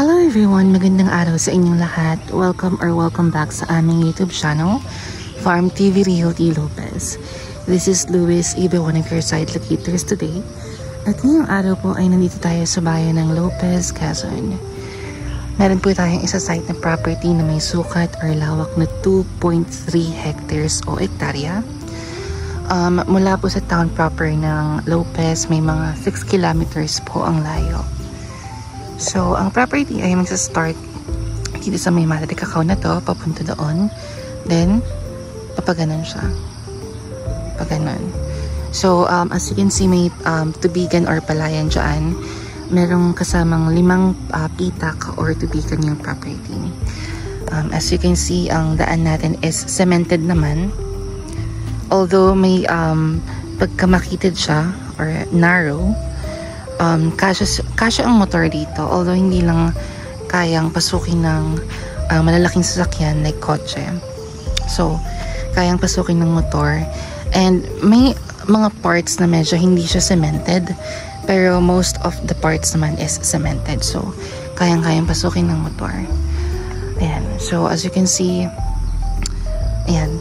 Hello everyone! Magandang araw sa inyong lahat. Welcome back sa aming YouTube channel, Farm TV Realty Lopez. This is Luis, either one of your site locators today. At ngayong araw po ay nandito tayo sa bayan ng Lopez, Quezon. Meron po tayong isa site na property na may sukat or lawak na 2.3 hectares o hektarya. Mula po sa town proper ng Lopez, may mga 6 kilometers po ang layo. So, ang property ay magsa-start dito sa may Madre Cacao na to, papunta doon. Then, papaganon siya. Paganon. So, as you can see, may tubigan or palayan dyan. Merong kasamang 5 pitak or tubigan yung property. As you can see, ang daan natin is cemented naman. Although may pagkamakitid siya or narrow, kasya ang motor dito, although hindi lang kayang pasukin ng malalaking sasakyan like kotse. So, kayang pasukin ng motor. And may mga parts na medyo hindi siya cemented, pero most of the parts naman is cemented. So, kayang pasukin ng motor. Ayan. So, as you can see, ayan.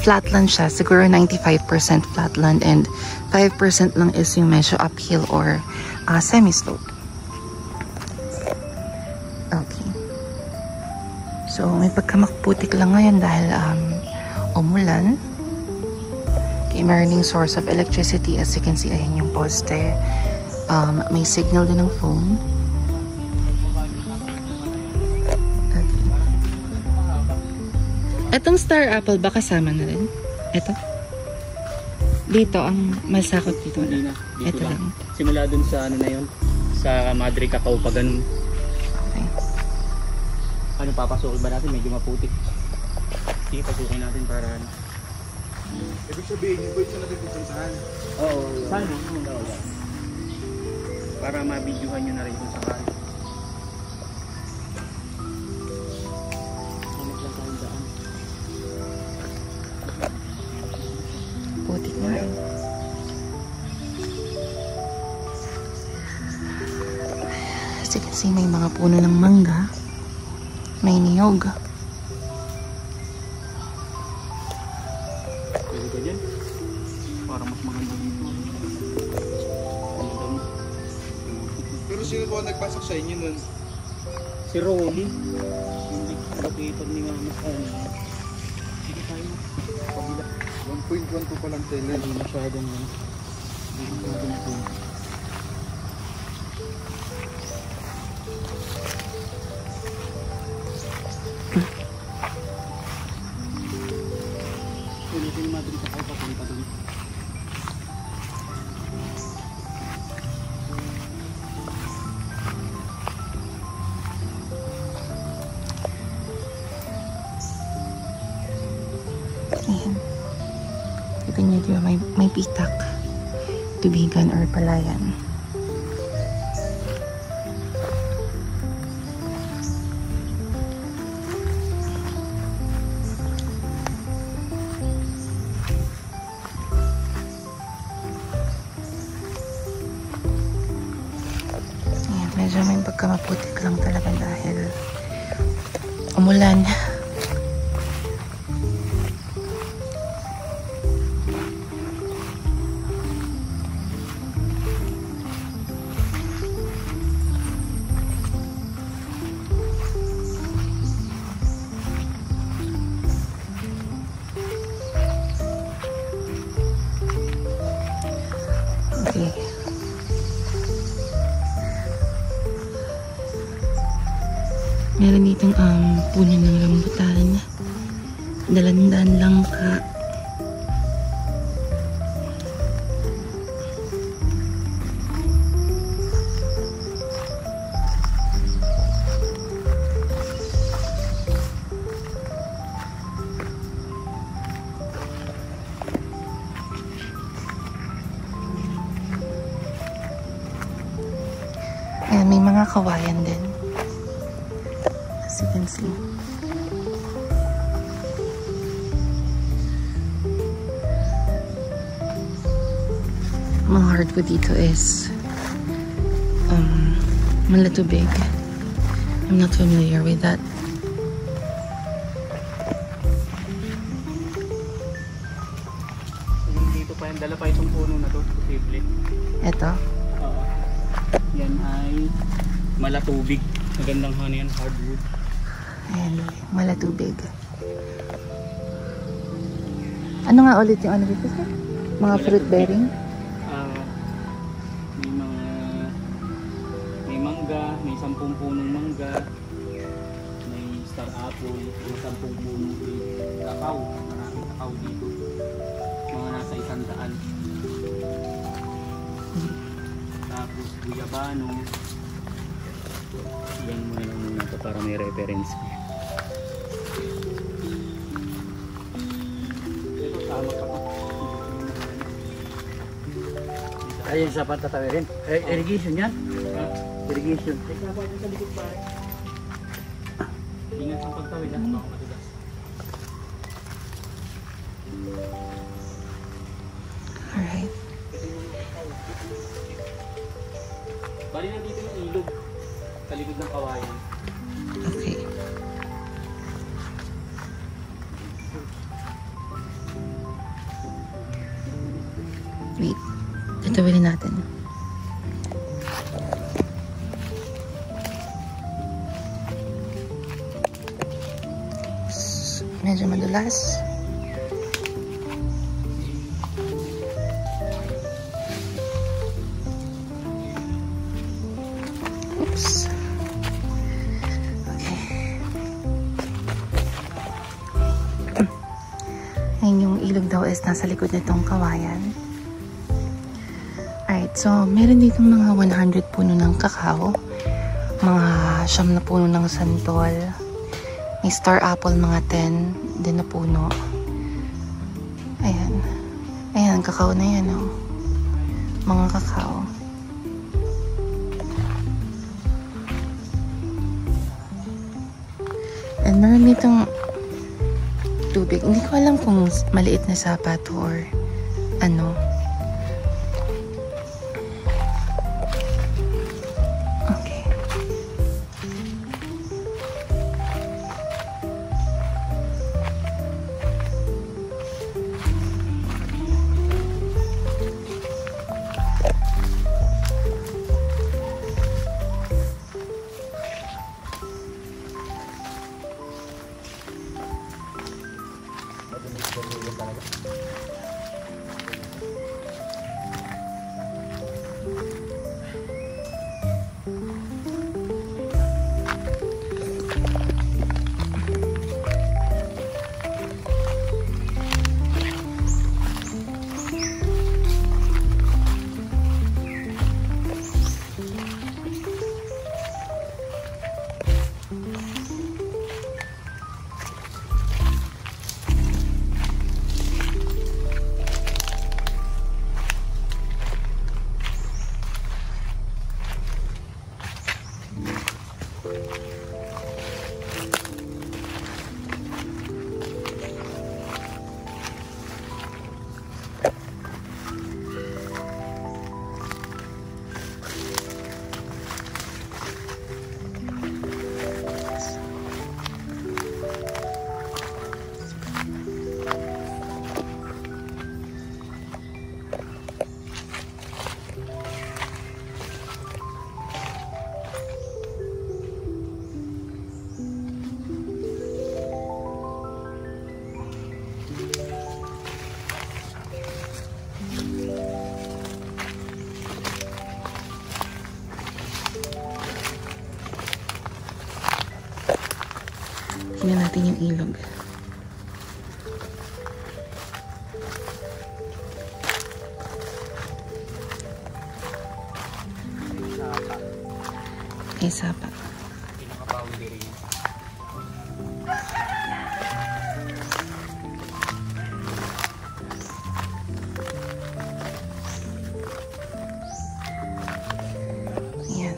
Flatland siya, siguro 95% flatland and 5% lang is yung medyo uphill or semi-slope. Okay. So, may pagkamakputik lang ngayon dahil umulan. Okay, maraming source of electricity. As you can see, ayan yung poste. May signal din ng phone. Etong star apple ba kasama na rin? Ito? Dito, ang masakot dito na. Ito lang. Simula dun sa ano na yun, sa Madre Cacao pa ganun. Okay. Ano, papasukin ba natin? Medyo maputik. Sige, pasukin natin para ano. Ibig sabihin, yung boy sa napipupuntahan. Oo. Sana? Para ma-videohan nyo na rin kung sakali. Putik na rin. As you can see, may mga puno ng mangga. May niyog. Pwede ka dyan? Para mas maganda dito. Pero sino po ang nagpasak sa inyo nun? Si Rolly. Hindi located ni Mama sa ano. Sige tayo. Pabila. 1.1 po palang tele. Hindi masyadong ano. Hindi masyadong po. Ulitin Madre Cacao papunta doon. Ayan. Kita niyo, di ba? May pitak. Tubigan or palayan. Ayan, medyo may pagkamaputik lang talaga dahil umulan. Okay. Meron ditong puno ng rambutan. Dalandan lang ka. Ayan, may mga kawayan din. As you can see. Mga hardwood dito is Malatubig. I'm not familiar with that. Dito pa yan, dala pa itong puno na to, posible. Ito. Yan ay malatubig. Magandang ano yan, hardwood. Ayan, malatubig. Ano nga ulit yung ano dito, sir? Mga fruit bearing? May mangga, may 10 punong mangga, may star apple, may 10 punong kakao. Maraming kakao dito. Mga nasa 100. Tapos guyabano. Yan muna lang muna ito para may reference. Ito tama pa pa. Ayun sa pantatawirin. Irrigation yan? Ha? Irrigation. Teka pa sa likod pa. Ingat ang pagtawid ha, baka matigas. Alright. Bali na dito yung ilog. Sa likod ng kawayan. Okay. Wait. Tatawilin natin. Medyo madulas. Oops. Okay. Ngayon yung ilog daw is nasa likod nitong kawayan. Alright, so meron dito mga 100 puno ng kakao. Mga 9 na puno ng santol. May star apple mga 10 din na puno. Ayan. Ayan, kakao na yan, oh. Mga kakao. And meron ditong tubig. Hindi ko alam kung maliit na sapat or ano. Okay. Tingnan natin yung ilog. May sapa. Pinakabawi din rin. Ayan.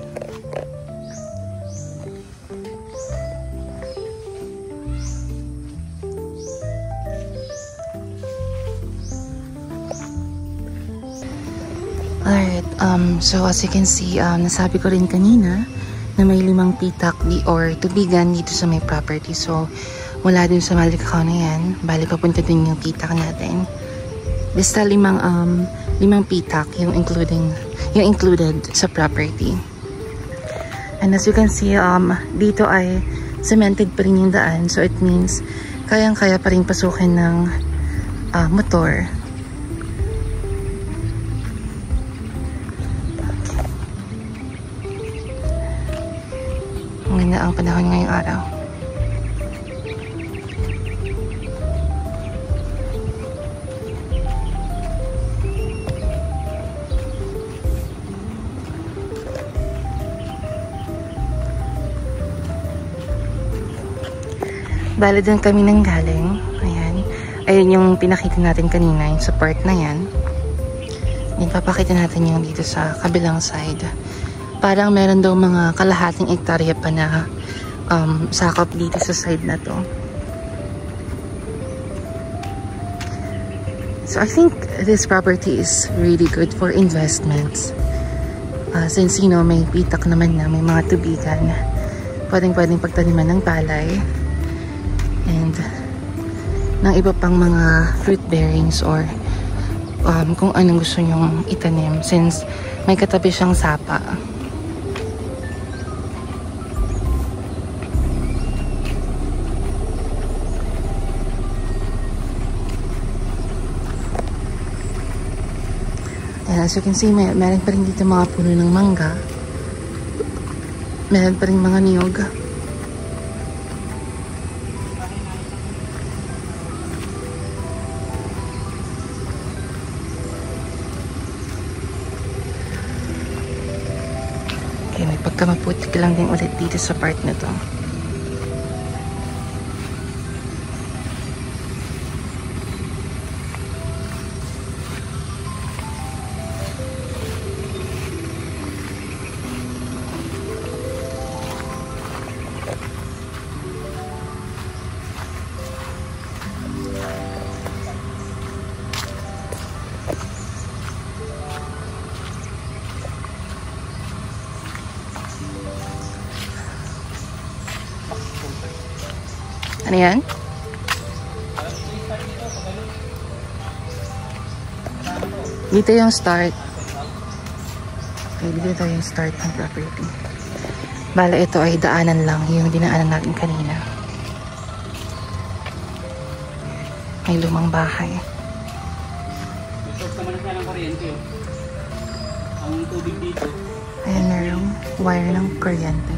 Alright, so as you can see, nasabi ko rin kanina, na may 5 pitak or tubigan dito sa may property. So, mula dun sa Malikakaw na yan, bali papunta dun yung pitak natin. Basta 5 pitak yung included sa property. And as you can see, dito ay cemented pa rin yung daan. So, it means kayang-kaya pa rin pasukin ng motor. Ang ganda ang panahon ngayong araw. Bale doon kami nang galing. Ayan. Ayun yung pinakita natin kanina, yung support na yan. Then papakita natin yung dito sa kabilang side. Parang meron daw mga kalahating hektarya pa na sakop dito sa side na to. So I think this property is really good for investments. Since may pitak naman na, may mga tubigan. Pwedeng pagtaniman ng palay. And ng iba pang mga fruit bearings or kung anong gusto nyong itanim. Since may katabi siyang sapa. As you can see, meron pa rin dito mga puno ng mangga. Meron pa rin mga niyog. Okay, may pagkamaputik lang din ulit dito sa part na to. Ano yan? Dito yung start. Okay, dito yung start ng property. Bala ito ay daanan lang, yung dinaanan natin kanina. May lumang bahay. Ito naman siya ng kuryente. Ang tubig dito. Ayan, merong wire ng kuryente.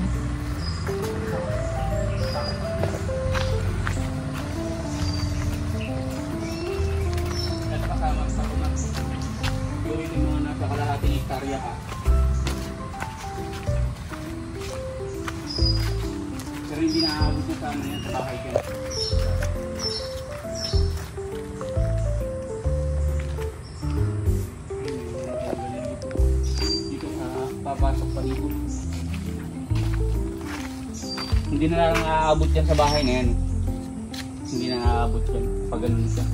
Yung mga nasa kalahating hektarya ka. Pero hindi naaabot na sa yan sa bahay ka. Dito papasok pa dito. Hindi na lang naaabot yan sa bahay na yan. Hindi na naaabot yan pag ganun siya.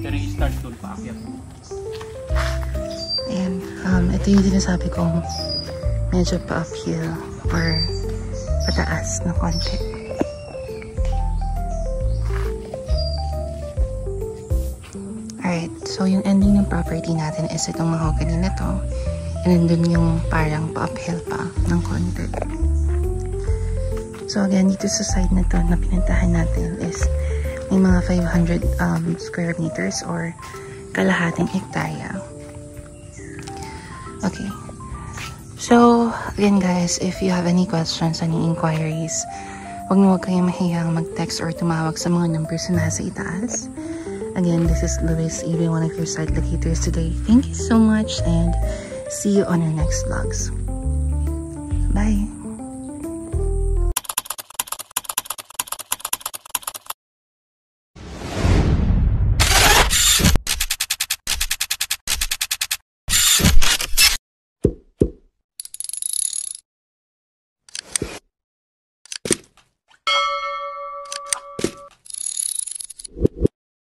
Pero i-start doon paakyat. Ayan, ito yung sinasabi kong medyo pa-uphill or pataas na konti. Alright, so yung ending ng property natin is itong mahogany na to. And then yung parang pa-uphill pa ng konti. So again, dito sa side na to na pinuntahan natin is may mga 500 square meters or kalahating hektarya. Okay. So, again guys, if you have any questions, any inquiries, huwag kayong mahihang mag-text or tumawag sa mga numbers na nasa itaas. Again, this is Luis, even one of your site locators today. Thank you so much and see you on our next vlogs. Bye!